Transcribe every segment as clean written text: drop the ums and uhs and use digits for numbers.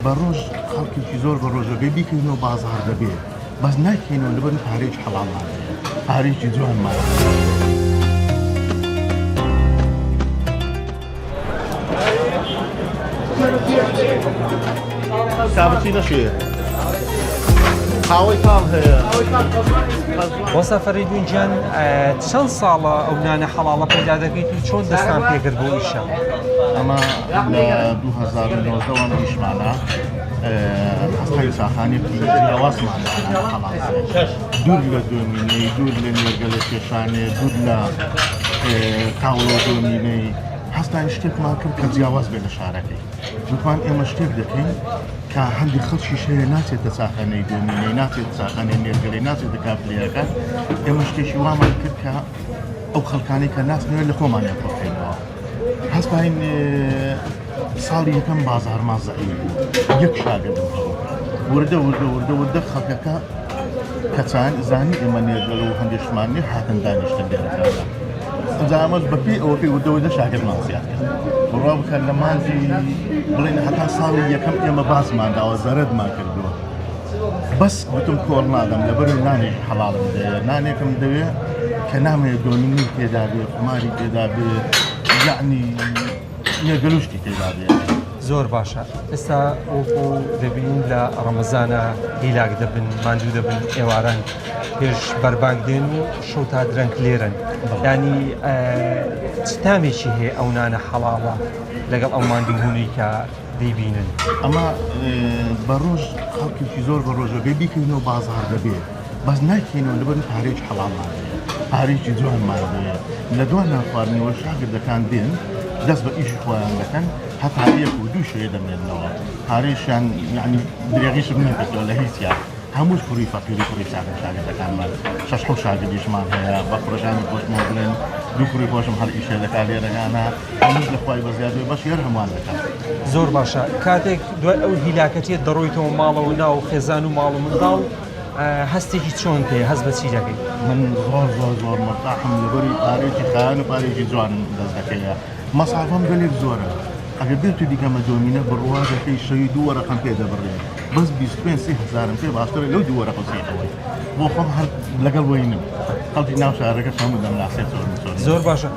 بروج خلقي زور بروج بيبي كينو بازار دبي بس ناكينو لبن تاريخ حلال تاريخ جوان ما كابتشينو شوية حاوي كام هي وەسەفەری دوینجان چەند ساڵە ئەو نانە حەڵاڵە پەیدا دەکەیت و چۆن دەستان پێکرد بۆ ئیشە؟ ئەمە لە 2009 وان ئیشمانە هەستای ساخانێکی جیاوازمانە دوور لە دۆمینەی دوور لە نێرگە لە کێشانێ دوور لە تاوڵۆ دۆمینەی هەستای شتێکمان کرد کە جیاواز بێ لە شارەکەی گوتمان ئێمە شتێک دەکەین کە هەندی خەڵکیش هەیە ناچێتە چاخانەی دۆمینەی ناچێت چاخانەی نێرگەلەی ناچێتە کافلەکە ئێمە شتێکی وامان کرد کە ئەو خەڵکانەی کە ناچنەوە لە خۆمانیان خۆکەینەوە هەستاین ساڵی یەکەم بازارمان زەعیف بوو یەک شاگردم وردە خەڵکەکە کە زانی ئێمە نێرگەڵ و هەندێشمانی هاتن دانیشتن لێرەکاندا ئەمەش بەپێی ئەوەکەی وردە شاگردمان زیاد کرد بڕوا بکەن لە مانجی بڵێن هەتا ساڵی یەکەم ئێمە باسمانداوە زەرەدمان کردووە بەس گوتم کۆڵ نادەم لەبەر نانێک حەڵاڵم دەوێ نانێکم دەوێ کە نامەوێت دۆمینی تێدا بێ قماری تێدا بێ یعنی نێرگەلوشتی تێدا بێ زۆر باشە ئێستا وەکو دەبینین لە ڕەمەزانە هیلاک دەبن ماندوو دەبن ئێواران پێش بەربانگ دێن و شەو تا درەنگ لێرن ینی چ تامێکی هەیە ئەو نانە حەڵاڵە لەگەڵ ئەو ماندووبوونی کە دەیبینن ئەمە بەڕۆژ خەڵکێکی زۆر بە ڕۆژە بێ بیکەینەوە بازار دەبێت بەس ناکەینەوە لەبەر پارێک حەڵاڵمان پارێکی جوانمان دەوێ لە دوان ناخواردنەوە شاگردەکان دێن دەست بە ئیش خۆیان دەکەن هەتا یەک و دوو شەیە دەمێنەوە پارێشیان یعنی درێغیش نەکردەوە لە هیچیان هەمووش کوڕی فەقیری کوڕی شاگردەکانمان شەش حەوت شاگردیشمان هەیە بە کوڕەکانی خۆشمان بڵێن دوو کوڕی خۆشم هەر ئیشێ دەکا لێرەکانە هەمووش لە خوای بەزیاد بێ بەش یەر هەمووان دەکەن زۆر باشە کاتێک دوای ئەو هیلاکەتێت دەڕۆیتەوە ماڵەوە ناو خێزان و ماڵ و منداڵ هەستێکی چۆن پێ هەست بە چی دەکەیت؟ من زۆر مەرتاحم لەبەری پارێکی خایان و پارێکی جوان دەست دەکەیە مەسافەم گەلێک زۆرە ئەگەر بێت تو دیکەمە دۆمینە بڕوا دەکەی شەوی دوو وەرەقەم پێ دەبڕێ بەس 25,000 پێ باشترە لەو دوو وەرەقە سێتەوەی بۆ خۆم هەر لەگەڵ وەینم خەڵکی ناو شارەکە هەموو دەمناسێت زۆر باشە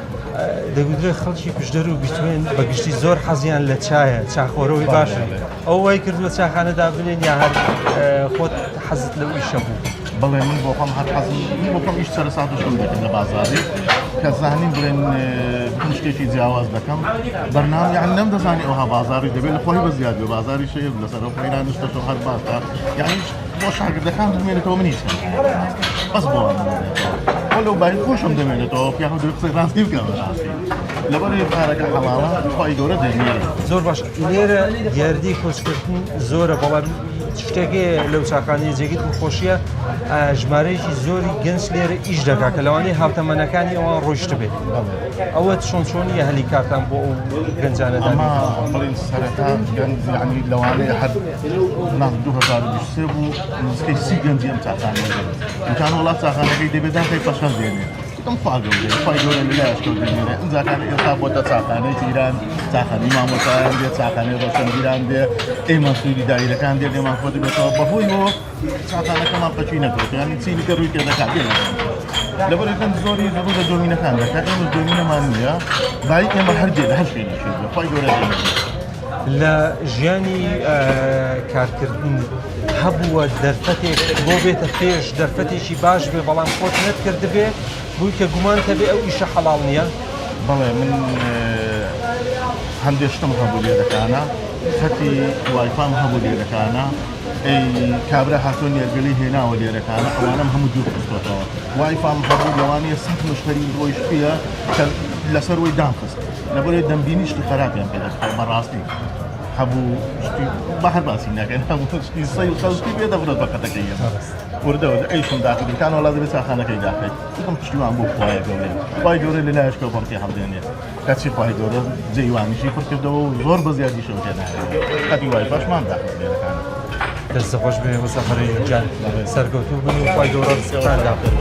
دەگوترێت خەڵکی پشدەر و بیتوێن بەگشتی زۆر حەزیان لە چایە چاخۆرەوەی باشە ئەو وای کردووە چاخانەدا بنێن یا هەر خۆت حەزت لەو ئیشە بوو بڵێ من بۆ خۆم هەر حەزم بۆ خۆم ئیش سەر ساعت شەو دەکەم لە بازاری کە زانیم بڵێن شتێکی جیاواز دەکەم بەرنامە یعنی نەمدەزانی ئەوها بازاری دەبێت لە خۆی بەزیاد بێ بازاری شەیە لەسەر ئەو خەیران شتە هەر باشە یعنی بۆ شاگردەکان دەمێنێتەوە من هیچ بەس بۆ لەو باید خۆشم دەمێنێتەوە پیاخ قسەی ڕاستی بکەم لەبەر کارەکە حەڵاڵە خۆی گەورە دەمێنێت زۆر باش لێرە یاردی کۆچکردن زۆرە بەڵام شتێکی لەو چاکانی جێگیت خۆشیە ژمارەیەکی زۆری گەنج لێرە ئیش دەکا کە لەوانەیە هاوتەمەنەکانی ئەوان ڕۆیشت بێت ئەوە چۆنی هەلی کارتان بۆ ئەو گەنجانەدا بڵین سەرەتا گەنج یعنی لەوانەیە هەر 2023 بوو نزیکەی 30 گەنجی ئەم چاخانەیە امکان وڵات چاخانەکەی دەبێت داخی پەشەل دێنێت خوا گەورە لەلایەش کەوتێنێ ئەنجاکانە ئێستا بۆتە چاخانەی ایران چاخانەی مامۆستایان دێ چاخانەی ڕۆشنبیران دێ ئێمە سوودی دایرەکان دێن ئێمان خۆ دەبێتەوە بەهۆیەوە چاخانەکەمان پەچی نەکەوت ینی چینیکە ڕووی پێدەکات لەبەر یەکەم زۆری لەبەر لە دۆمینەکان دەکات ئێمە دۆمینەمان نییە بای ئێمە هەر دێ لە هەر شوێنی شێ خوا گەورە دێنێت لە ژیانی کارکردن هەبووە دەرفەتێک بۆ بێتە پێش دەرفەتێکی باش بێ بەڵام خۆت نەتکرد بێ بووی کە گومانتە بێ ئەو ئیشە حەڵاڵ نییە؟ بەڵێ من هەندێشتم هەبوو لێرەکانە خەتی وایفام هەبوو لێرەکانە ئەی کابرا هاتۆ نێرگەلی هێناوە لێرەکانە ئەوانم هەموو دوور خستۆتەوە وایفام هەبوو لەوانەیە 100 مشتری ڕۆیش پێە کە لەسەر وی دامخست لەبەرێ دەمبینی شتی خراپیان پێ دەکات بەڕاستی هەبوو شتی بەهەر باسی ناکەن هەموو شتی سەی و خەڵکی پێ دەبرێت بە قەتەکەی وردەوە ئەیشم داخلکان وڵات دەبێت چاخانەکەی داخێت بکەم پشتیوان بۆ خوای گەورە لەلایەش کە بەڵکی هەڵدێنێت کەچی خوای گەورە جێیوانیشی پڕکردەوە و زۆر بە زیادی شەو تێناهێت خەتی وایفاشمان داخل لێرەکانە دەستە خۆش بێ وەسەفەری جان سەرکەوتوو بن و خوای گەورە ڕزقتان داخل